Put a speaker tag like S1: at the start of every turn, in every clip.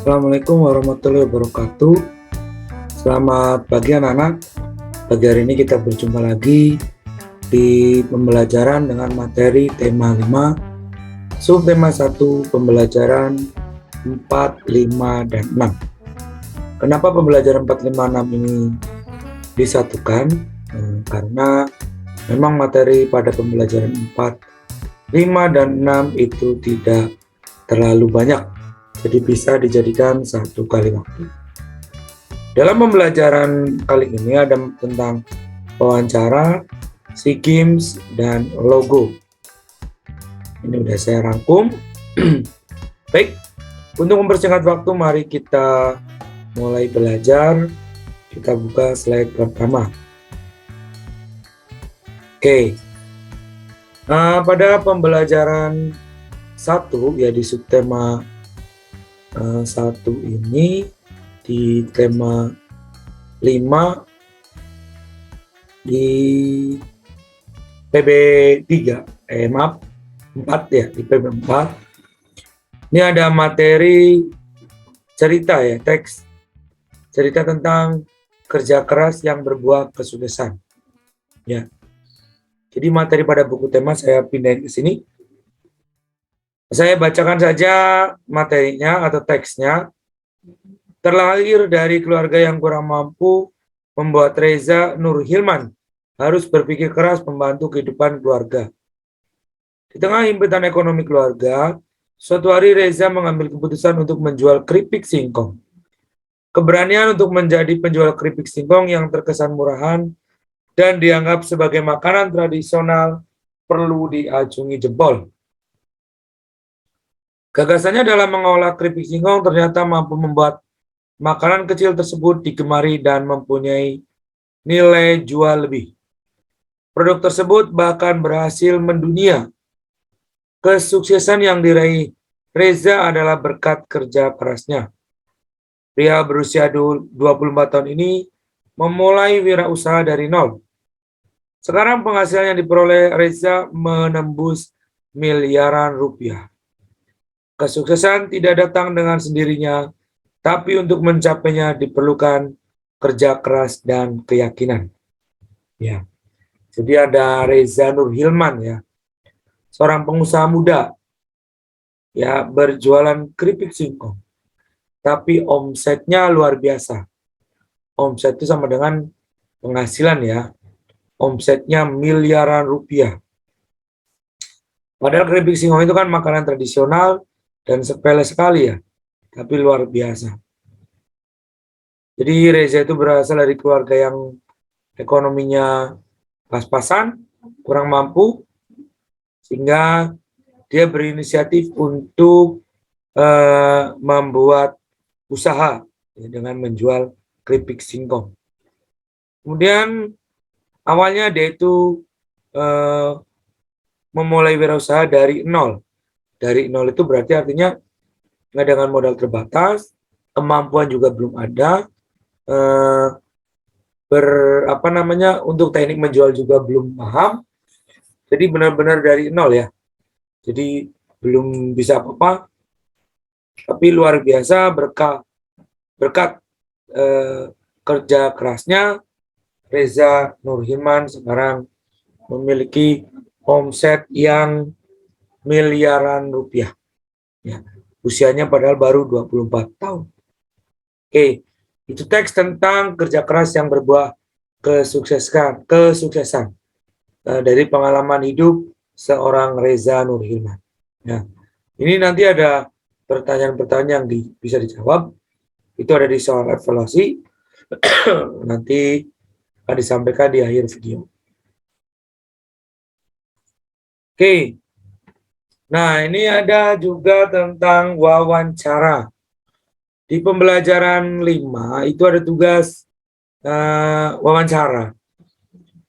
S1: Assalamualaikum warahmatullahi wabarakatuh. Selamat pagi anak-anak. Pagi hari ini kita berjumpa lagi di pembelajaran dengan materi tema 5, subtema 1, pembelajaran 4, 5, dan 6. Kenapa pembelajaran 4, 5, 6 ini disatukan? Karena memang materi pada pembelajaran 4, 5, dan 6 itu tidak terlalu banyak, jadi bisa dijadikan satu kali waktu. Dalam pembelajaran kali ini ada tentang wawancara, SEA Games, dan logo. Ini sudah saya rangkum. Baik, untuk mempersingkat waktu, mari kita mulai belajar. Kita buka slide pertama. Oke, pada pembelajaran 1 ya di subtema 1 ini, di tema 5 di PB3 4 ya, di PB4 ini ada materi cerita ya, teks cerita tentang kerja keras yang berbuah kesuksesan ya. Jadi materi pada buku tema saya pindahin ke sini. Saya bacakan saja materinya atau teksnya. Terlahir dari keluarga yang kurang mampu membuat Reza Nur Hilman harus berpikir keras membantu kehidupan keluarga. Di tengah himpitan ekonomi keluarga, suatu hari Reza mengambil keputusan untuk menjual keripik singkong. Keberanian untuk menjadi penjual keripik singkong yang terkesan murahan dan dianggap sebagai makanan tradisional perlu diacungi jempol. Gagasannya dalam mengolah keripik singkong ternyata mampu membuat makanan kecil tersebut digemari dan mempunyai nilai jual lebih. Produk tersebut bahkan berhasil mendunia. Kesuksesan yang diraih Reza adalah berkat kerja kerasnya. Pria berusia 24 tahun ini memulai wirausaha dari nol. Sekarang penghasilan yang diperoleh Reza menembus miliaran rupiah. Kesuksesan tidak datang dengan sendirinya, tapi untuk mencapainya diperlukan kerja keras dan keyakinan. Ya, jadi ada Reza Nur Hilman ya, seorang pengusaha muda, ya berjualan keripik singkong, tapi omsetnya luar biasa. Omset itu sama dengan penghasilan ya, omsetnya miliaran rupiah. Padahal keripik singkong itu kan makanan tradisional dan sepele sekali ya, tapi luar biasa. Jadi Reza itu berasal dari keluarga yang ekonominya pas-pasan, kurang mampu, sehingga dia berinisiatif untuk membuat usaha ya, dengan menjual keripik singkong. Kemudian awalnya dia itu memulai wirausaha dari nol. Dari nol itu berarti artinya nggak dengan modal terbatas, kemampuan juga belum ada, untuk teknik menjual juga belum paham, jadi benar-benar dari nol ya. Jadi belum bisa apa-apa, tapi luar biasa berkat kerja kerasnya Reza Nur Hilman sekarang memiliki omset yang miliaran rupiah. Ya, usianya padahal baru 24 tahun. Oke, itu teks tentang kerja keras yang berbuah kesuksesan dari pengalaman hidup seorang Reza Nur Hilman. Nah, ini nanti ada pertanyaan-pertanyaan yang bisa dijawab. Itu ada di soal evaluasi. Nanti akan disampaikan di akhir video. Oke. Nah, ini ada juga tentang wawancara. Di pembelajaran 5 itu ada tugas wawancara.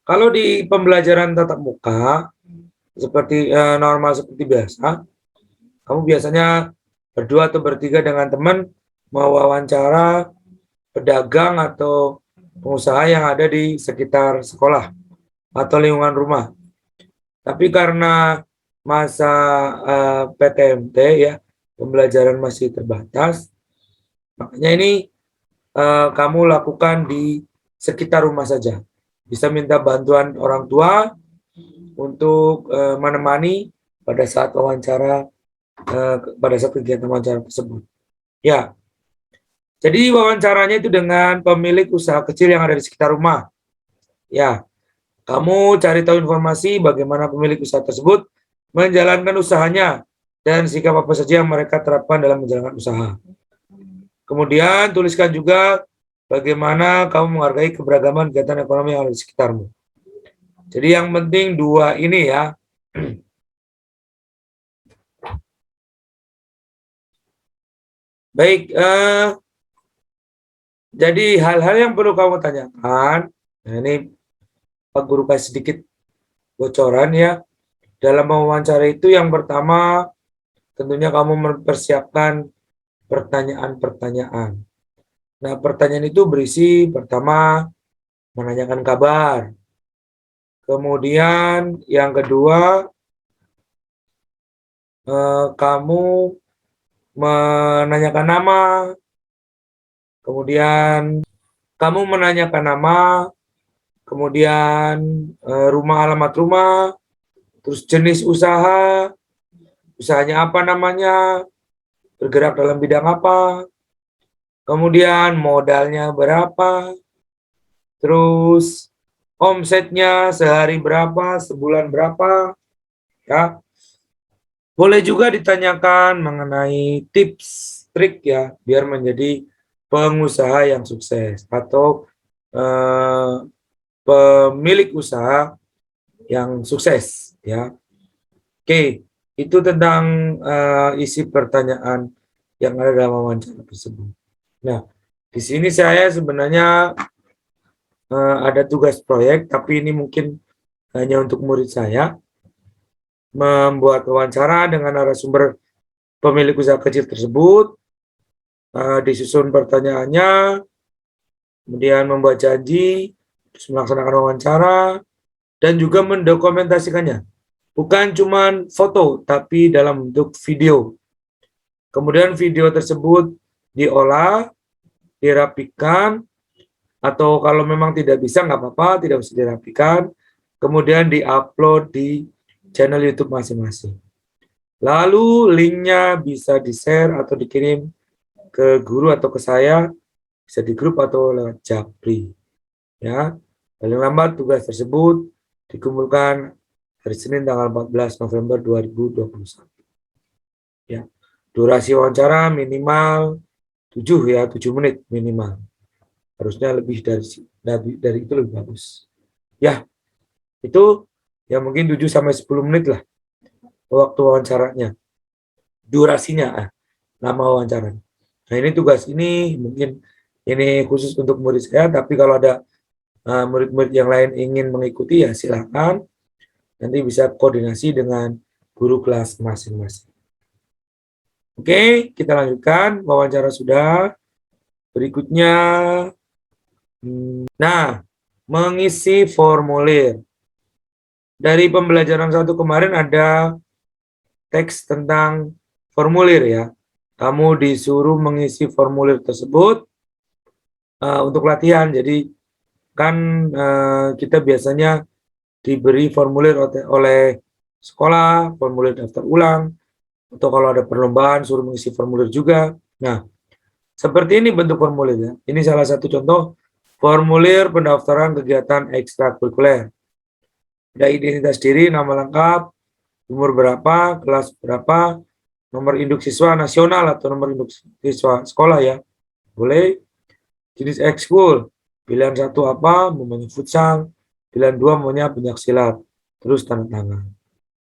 S1: Kalau di pembelajaran tatap muka seperti normal seperti biasa, kamu biasanya berdua atau bertiga dengan teman mewawancara pedagang atau pengusaha yang ada di sekitar sekolah atau lingkungan rumah. Tapi karena masa PTMT ya, pembelajaran masih terbatas, Makanya ini kamu lakukan di sekitar rumah saja. Bisa minta bantuan orang tua untuk menemani pada saat wawancara, pada saat kegiatan wawancara tersebut. Ya, jadi wawancaranya itu dengan pemilik usaha kecil yang ada di sekitar rumah. Ya, kamu cari tahu informasi bagaimana pemilik usaha tersebut menjalankan usahanya dan sikap apa saja yang mereka terapkan dalam menjalankan usaha. Kemudian tuliskan juga bagaimana kamu menghargai keberagaman kegiatan ekonomi yang ada di sekitarmu. Jadi yang penting dua ini ya. Baik, jadi hal-hal yang perlu kamu tanyakan, nah ini Pak Guru kasih sedikit bocoran ya. Dalam wawancara itu yang pertama tentunya kamu mempersiapkan pertanyaan-pertanyaan. Nah, pertanyaan itu berisi pertama menanyakan kabar. Kemudian yang kedua kamu menanyakan nama. Kemudian kamu menanyakan nama, kemudian rumah, alamat rumah, terus jenis usaha, usahanya apa namanya, bergerak dalam bidang apa, kemudian modalnya berapa, terus omsetnya sehari berapa, sebulan berapa, ya. Boleh juga ditanyakan mengenai tips, trik ya, biar menjadi pengusaha yang sukses atau pemilik usaha yang sukses ya. Oke, itu tentang isi pertanyaan yang ada dalam wawancara tersebut. Nah, di sini saya sebenarnya ada tugas proyek, tapi ini mungkin hanya untuk murid saya, membuat wawancara dengan narasumber pemilik usaha kecil tersebut, disusun pertanyaannya, kemudian membuat janji, terus melaksanakan wawancara, dan juga mendokumentasikannya. Bukan cuma foto, tapi dalam bentuk video. Kemudian video tersebut diolah, dirapikan, atau kalau memang tidak bisa, nggak apa-apa, tidak usah dirapikan. Kemudian diupload di channel YouTube masing-masing. Lalu linknya bisa di-share atau dikirim ke guru atau ke saya, bisa di grup atau lewat Japri. Ya, paling lambat tugas tersebut dikumpulkan hari Senin tanggal 14 November 2021. Ya, durasi wawancara minimal 7 menit minimal. Harusnya lebih dari itu lebih bagus. Ya, itu ya mungkin 7 sampai 10 menit lah waktu wawancaranya. Durasinya, lama wawancara. Nah, ini tugas ini mungkin ini khusus untuk murid saya, tapi kalau ada murid-murid yang lain ingin mengikuti ya silakan. Nanti bisa koordinasi dengan guru kelas masing-masing. Oke, kita lanjutkan. Wawancara sudah. Berikutnya, nah, mengisi formulir. Dari pembelajaran satu kemarin ada teks tentang formulir ya. Kamu disuruh mengisi formulir tersebut untuk latihan. Jadi kan kita biasanya diberi formulir oleh sekolah, formulir daftar ulang, atau kalau ada perlombaan suruh mengisi formulir juga. Nah, seperti ini bentuk formulirnya. Ini salah satu contoh formulir pendaftaran kegiatan ekstrakurikuler. Ada identitas diri, nama lengkap, umur berapa, kelas berapa, nomor induk siswa nasional atau nomor induk siswa sekolah ya. Boleh. Jenis ekskul, pilihan satu apa, maunya futsal, pilihan dua maunya pencaksilat. Terus tanda tangan.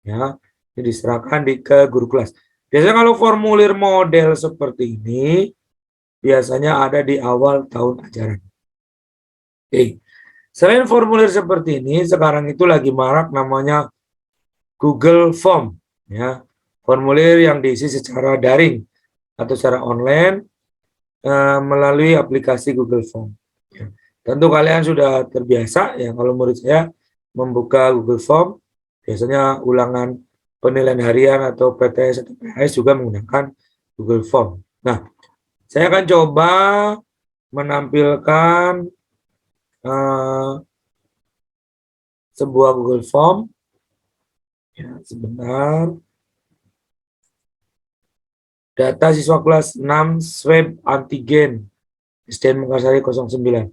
S1: Ya, ini diserahkan ke guru kelas. Biasanya kalau formulir model seperti ini biasanya ada di awal tahun ajaran. Oke. Selain formulir seperti ini, sekarang itu lagi marak namanya Google Form, ya. Formulir yang diisi secara daring atau secara online melalui aplikasi Google Form. Ya. Tentu kalian sudah terbiasa ya kalau murid saya membuka Google Form, biasanya ulangan penilaian harian atau PTS atau PHS juga menggunakan Google Form. Nah, Saya akan coba menampilkan sebuah Google Form. Ya, sebentar. Data siswa kelas 6 swab antigen SDN Mekarsari 09.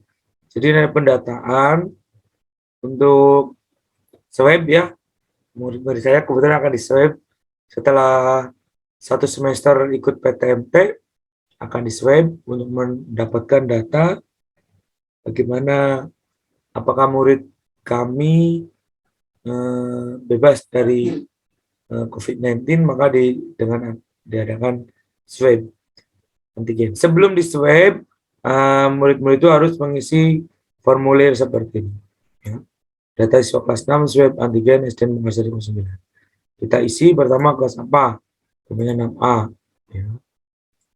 S1: Jadi ini ada pendataan untuk swab ya. Murid-murid saya kebetulan akan di swab setelah 1 semester ikut PTMT, akan di swab untuk mendapatkan data bagaimana apakah murid kami bebas dari COVID-19, maka dengan diadakan swab antigen. Sebelum di swab, murid-murid itu harus mengisi formulir seperti ini. Ya. Data siswa kelas 6 swab antigen SDN Mekarsari 09. Kita isi pertama kelas apa? Umpamanya 6A. Ya.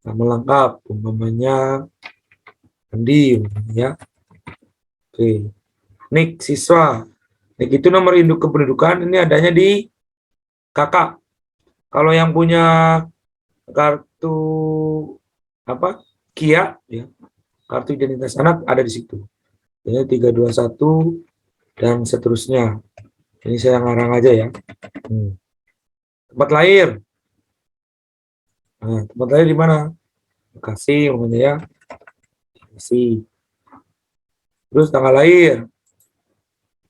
S1: Nama lengkap, umpamanya Andi, ya. Oke. Nik siswa. Nik itu nomor induk kependudukan, ini adanya di kakak. Kalau yang punya kartu apa? KIA, ya. Kartu identitas anak ada di situ. Ini 321 dan seterusnya. Ini saya ngarang aja ya. Tempat lahir. Nah, tempat lahir di mana? Bekasi, namanya ya. Bekasi. Terus tanggal lahir.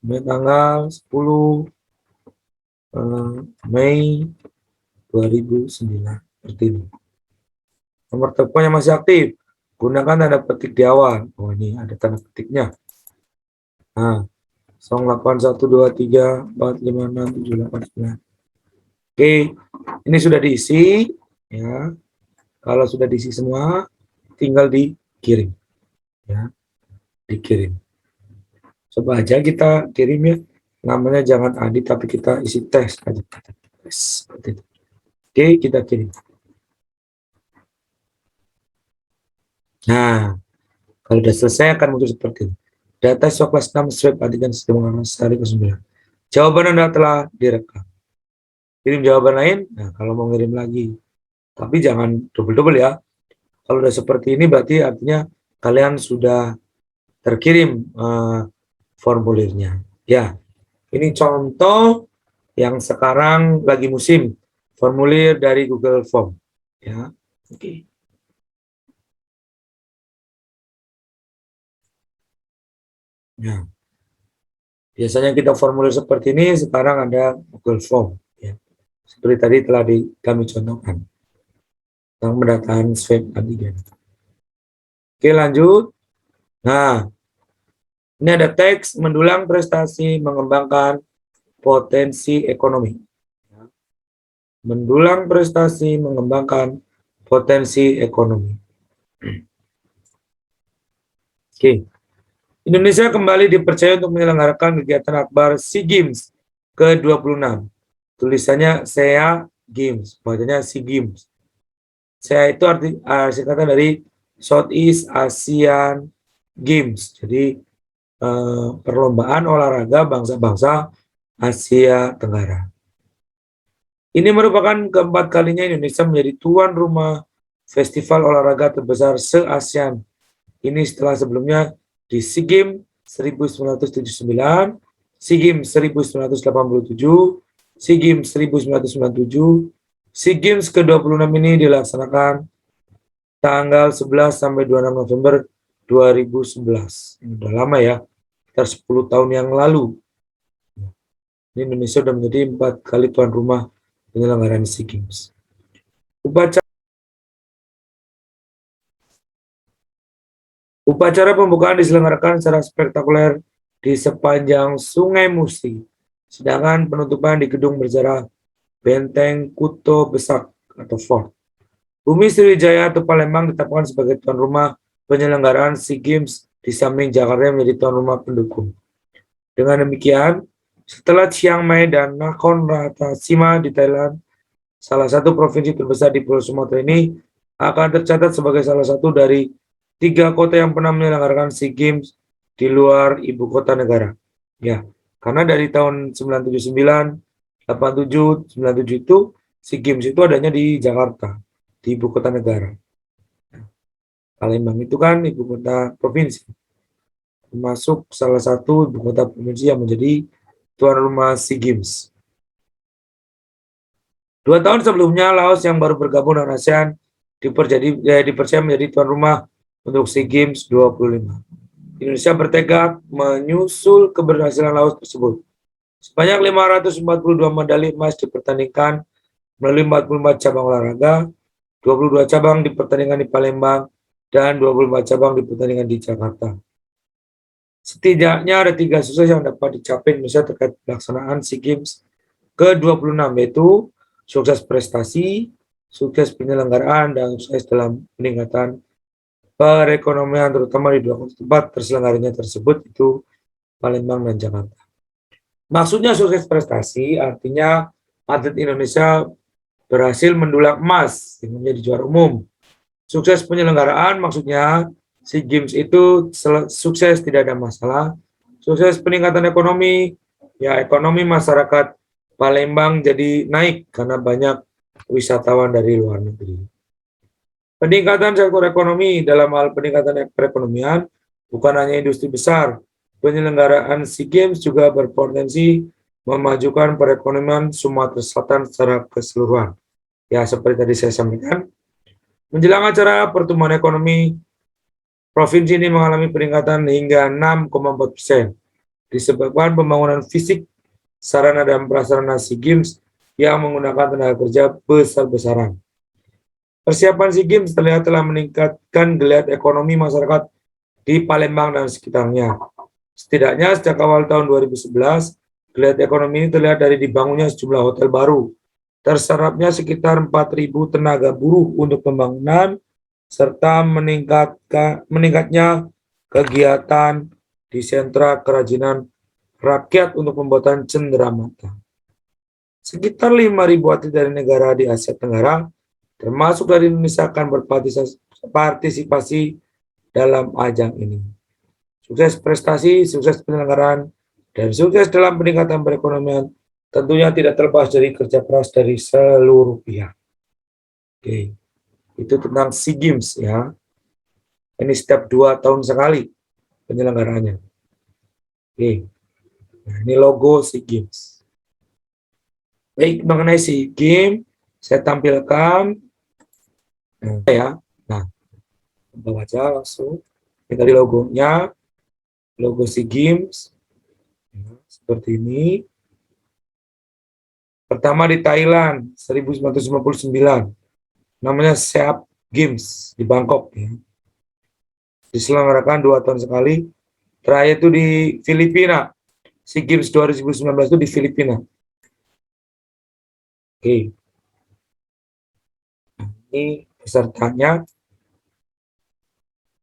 S1: Ini tanggal 10 Mei 2009. Seperti ini. Nomor telepon yang masih aktif. Gunakan tanda petik di awal. Oh, ini ada tanda petiknya. Nah, 081234567899. Oke, ini sudah diisi ya. Kalau sudah diisi semua, tinggal dikirim ya. Dikirim. Coba aja kita kirim ya. Namanya jangan Adi tapi kita isi tes aja. Tes seperti itu. Oke, kita kirim. Nah, kalau sudah selesai akan muncul seperti ini. Data siswa kelas 6 swab antigen SDN Mekarsari 09. Jawaban Anda telah direkam. Kirim jawaban lain. Nah, kalau mau ngirim lagi. Tapi jangan double-double ya. Kalau udah seperti ini berarti artinya kalian sudah terkirim formulirnya. Ya, ini contoh yang sekarang lagi musim formulir dari Google Form. Ya, oke. Nah, biasanya kita formulir seperti ini, sekarang ada Google Form. Ya. Seperti tadi telah kami contohkan tentang pendataan swab antigen. Oke, lanjut. Nah, ini ada teks mendulang prestasi mengembangkan potensi ekonomi. Mendulang prestasi mengembangkan potensi ekonomi. Oke. Indonesia kembali dipercaya untuk menyelenggarakan kegiatan akbar SEA Games ke-26. Tulisannya SEA Games, bacanya SEA Games. SEA itu singkatan dari Southeast Asian Games. Jadi perlombaan olahraga bangsa-bangsa Asia Tenggara. Ini merupakan keempat kalinya Indonesia menjadi tuan rumah festival olahraga terbesar se-ASEAN. Ini setelah sebelumnya di SEA Games 1979, SEA Games 1987, SEA Games 1997, SEA Games ke-26 ini dilaksanakan tanggal 11 sampai 26 November 2011. Ini udah lama ya, sekitar 10 tahun yang lalu. Ini Indonesia sudah menjadi 4 kali tuan rumah penyelenggaraan SEA Games. Upacara pembukaan diselenggarakan secara spektakuler di sepanjang Sungai Musi, sedangkan penutupan di gedung bersejarah Benteng Kuto Besak atau Fort. Bumi Sriwijaya atau Palembang ditetapkan sebagai tuan rumah penyelenggaraan SEA Games di samping Jakarta yang menjadi tuan rumah pendukung. Dengan demikian, setelah Chiang Mai dan Nakhon Ratchasima di Thailand, salah satu provinsi terbesar di Pulau Sumatera ini akan tercatat sebagai salah satu dari 3 kota yang pernah menyelenggarakan SEA Games di luar ibu kota negara. Ya, karena dari tahun 979, 87, 97 itu SEA Games itu adanya di Jakarta, di ibu kota negara. Palembang itu kan ibu kota provinsi, termasuk salah satu ibu kota provinsi yang menjadi tuan rumah SEA Games. 2 tahun sebelumnya, Laos yang baru bergabung dengan ASEAN dipercaya menjadi tuan rumah untuk SEA Games 25. Indonesia bertekad menyusul keberhasilan Laos tersebut. Sebanyak 542 medali emas dipertandingkan melalui 44 cabang olahraga, 22 cabang dipertandingkan di Palembang, dan 24 cabang dipertandingkan di Jakarta. Setidaknya ada 3 sukses yang dapat dicapai Indonesia terkait pelaksanaan SEA Games ke-26, yaitu sukses prestasi, sukses penyelenggaraan, dan sukses dalam peningkatan perekonomian, terutama di 2 tempat terselenggaranya tersebut, itu Palembang dan Jakarta. Maksudnya sukses prestasi artinya atlet Indonesia berhasil mendulang emas dengan menjadi juara umum. Sukses penyelenggaraan maksudnya SEA Games itu sukses, tidak ada masalah. Sukses peningkatan ekonomi, ya ekonomi masyarakat Palembang jadi naik karena banyak wisatawan dari luar negeri. Peningkatan sektor ekonomi, dalam hal peningkatan perekonomian bukan hanya industri besar. Penyelenggaraan SEA Games juga berpotensi memajukan perekonomian Sumatera Selatan secara keseluruhan. Ya, seperti tadi saya sampaikan, menjelang acara pertumbuhan ekonomi, provinsi ini mengalami peningkatan hingga 6,4% disebabkan pembangunan fisik sarana dan prasarana SEA Games yang menggunakan tenaga kerja besar-besaran. Persiapan SEA Games terlihat telah meningkatkan geliat ekonomi masyarakat di Palembang dan sekitarnya. Setidaknya sejak awal tahun 2011, geliat ekonomi ini terlihat dari dibangunnya sejumlah hotel baru, terserapnya sekitar 4.000 tenaga buruh untuk pembangunan, serta meningkatnya kegiatan di sentra kerajinan rakyat untuk pembuatan cenderamata. Sekitar 5.000 atlet dari negara di Asia Tenggara, termasuk dari Indonesia, akan berpartisipasi dalam ajang ini. Sukses prestasi, sukses penyelenggaraan, dan sukses dalam peningkatan perekonomian tentunya tidak terlepas dari kerja keras dari seluruh pihak. Oke, itu tentang SEA Games ya. Ini setiap 2 tahun sekali penyelenggaraannya. Oke, nah, ini logo SEA Games. Baik, mengenai SEA Games, saya tampilkan ya. Nah, baca langsung. Ini tadi logonya, logo SEA Games. Ya, seperti ini. Pertama di Thailand, 1959. Namanya SEA Games di Bangkok. Ya. Diselenggarakan 2 tahun sekali. Terakhir itu di Filipina. SEA Games 2019 itu di Filipina. Oke. Ini pesertanya.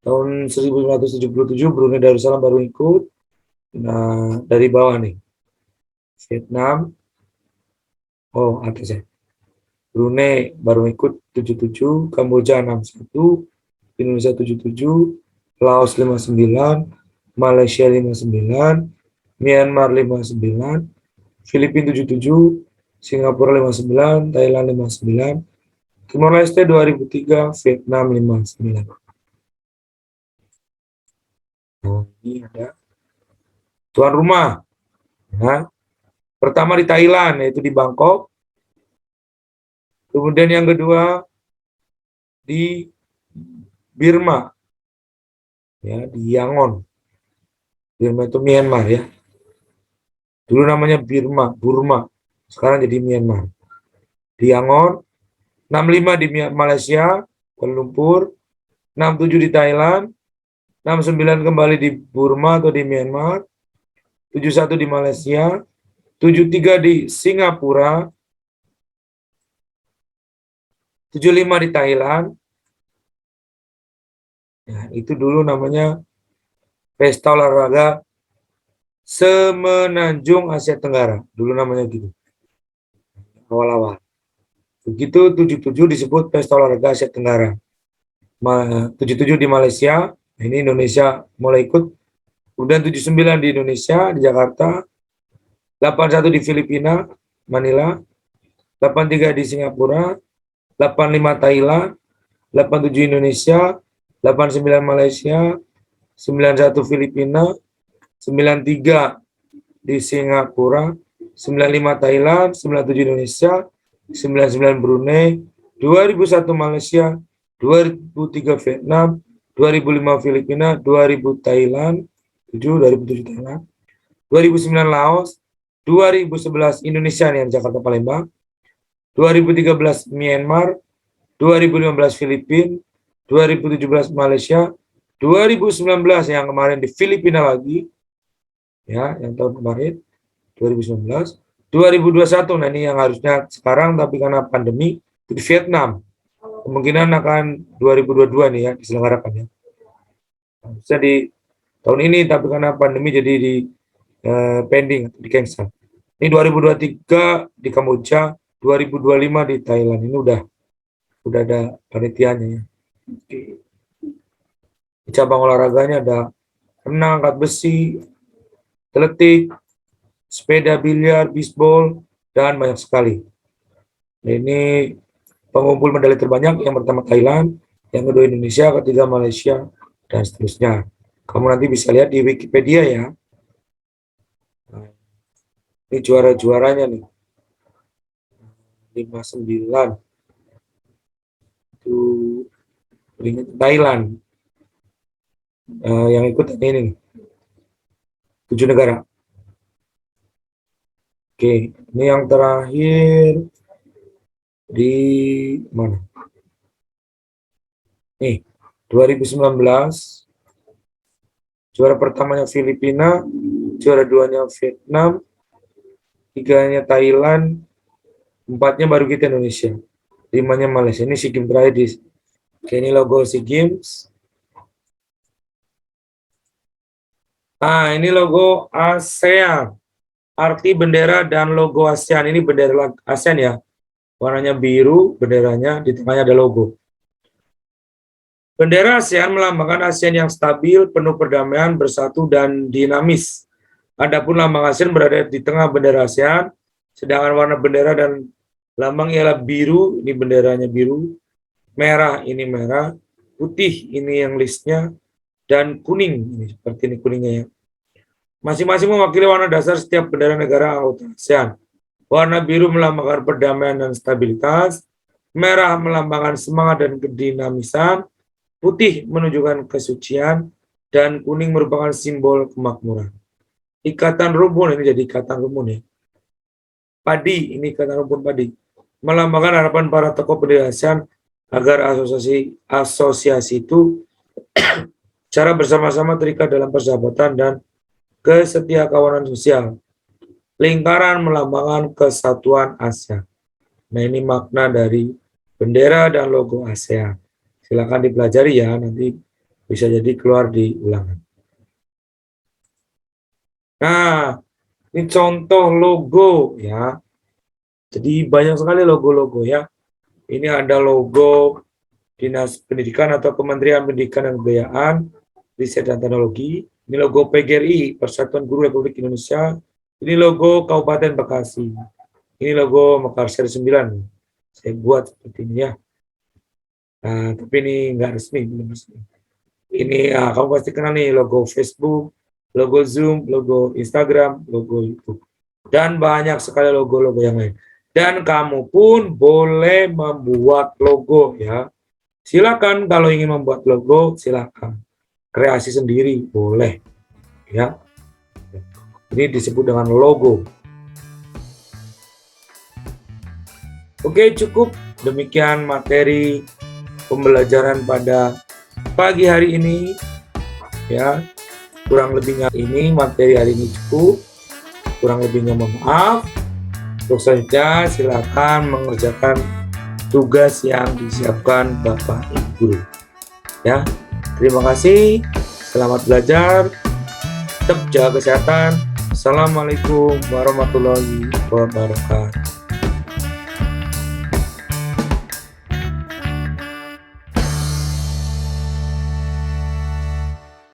S1: Tahun 1977 Brunei Darussalam baru ikut. Nah, dari bawah nih. Vietnam. Oh, atas ya. Brunei baru ikut 77, Kamboja 61, Indonesia 77, Laos 59, Malaysia 59, Myanmar 59, Filipina 77, Singapura 59, Thailand 59, Timor Leste 2003, Vietnam 59. Nah, ini ada tuan rumah. Nah, pertama di Thailand, yaitu di Bangkok. Kemudian yang kedua di Burma, ya di Yangon. Burma itu Myanmar ya. Dulu namanya Burma, sekarang jadi Myanmar. Di Yangon, 65 di Malaysia, Kuala Lumpur, 67 di Thailand, 69 kembali di Burma atau di Myanmar, 71 di Malaysia, 73 di Singapura, 75 di Thailand. Nah, itu dulu namanya Pesta Olahraga Semenanjung Asia Tenggara. Dulu namanya gitu. Awal-awal. Begitu 77 disebut Pesta Olahraga Asia Tenggara. 77 di Malaysia, ini Indonesia mulai ikut. Kemudian 79 di Indonesia, di Jakarta. 81 di Filipina, Manila. 83 di Singapura. 85 Thailand. 87 Indonesia. 89 Malaysia, 91 Filipina, 93 di Singapura, 95 Thailand, 97 Indonesia, 99 Brunei, 2001 Malaysia, 2003 Vietnam, 2005 Filipina, 2000 Thailand, 2007 Thailand, 2009 Laos, 2011 Indonesia nih yang Jakarta Palembang, 2013 Myanmar, 2015 Filipina, 2017 Malaysia, 2019 yang kemarin di Filipina lagi, ya, yang tahun kemarin 2019, 2021, nah ini yang harusnya sekarang tapi karena pandemi di Vietnam, kemungkinan akan 2022 nih ya diselenggarakan ya. Bisa di tahun ini tapi karena pandemi jadi di pending, di cancel. Ini 2023 di Kamboja, 2025 di Thailand. Ini udah ada panitianya ya. Di cabang olahraganya ada renang, angkat besi, atletik, sepeda, biliar, bisbol, dan banyak sekali. Nah, ini pengumpul medali terbanyak, yang pertama Thailand, yang kedua Indonesia, ketiga Malaysia, dan seterusnya. Kamu nanti bisa lihat di Wikipedia ya. Nah, ini juara-juaranya nih. 59. Itu Thailand. Yang ikut ini 7 negara. Oke, ini yang terakhir di mana? Nih, 2019 juara pertamanya Filipina, juara duanya Vietnam, tiganya Thailand, empatnya baru kita Indonesia, 5-nya Malaysia. Ini SEA Games terakhir di. Oke, ini logo SEA Games. Nah, ini logo ASEAN. Arti bendera dan logo ASEAN. Ini bendera ASEAN ya. Warnanya biru, benderanya, di tengahnya ada logo. Bendera ASEAN melambangkan ASEAN yang stabil, penuh perdamaian, bersatu, dan dinamis. Adapun lambang ASEAN berada di tengah bendera ASEAN, sedangkan warna bendera dan lambang ialah biru, ini benderanya biru, merah, ini merah, putih, ini yang listnya, dan kuning, ini seperti ini kuningnya ya. Masing-masing mewakili warna dasar setiap bendera negara anggota ASEAN. Warna biru melambangkan perdamaian dan stabilitas, merah melambangkan semangat dan kedinamisan, putih menunjukkan kesucian, dan kuning merupakan simbol kemakmuran. Ikatan rumpun, ini jadi ikatan rumpun ya. Padi, ini ikatan rumpun padi, melambangkan harapan para tokoh pendiri ASEAN agar asosiasi itu cara bersama-sama terikat dalam persahabatan dan kesetiakawanan sosial. Lingkaran melambangkan kesatuan ASEAN. Nah, ini makna dari bendera dan logo ASEAN. Silakan dipelajari ya, nanti bisa jadi keluar di ulangan. Nah, ini contoh logo ya. Jadi banyak sekali logo-logo ya. Ini ada logo Dinas Pendidikan atau Kementerian Pendidikan dan Kebudayaan, Riset dan Teknologi. Ini logo PGRI, Persatuan Guru Republik Indonesia. Ini logo Kabupaten Bekasi. Ini logo Mekarsari 9. Saya buat seperti ini ya. Nah, tapi ini nggak resmi, belum resmi. Ini kamu pasti kenal nih logo Facebook, logo Zoom, logo Instagram, logo YouTube. Dan banyak sekali logo-logo yang lain. Dan kamu pun boleh membuat logo ya. Silakan kalau ingin membuat logo, silakan. Kreasi sendiri boleh ya. Ini disebut dengan logo. Oke, cukup demikian materi pembelajaran pada pagi hari ini ya. Kurang lebihnya ini materi hari ini cukup. Kurang lebihnya mohon maaf. Untuk selanjutnya silakan mengerjakan tugas yang disiapkan Bapak Ibu Guru. Ya, terima kasih. Selamat belajar. Tetap jaga kesehatan. Assalamualaikum warahmatullahi wabarakatuh.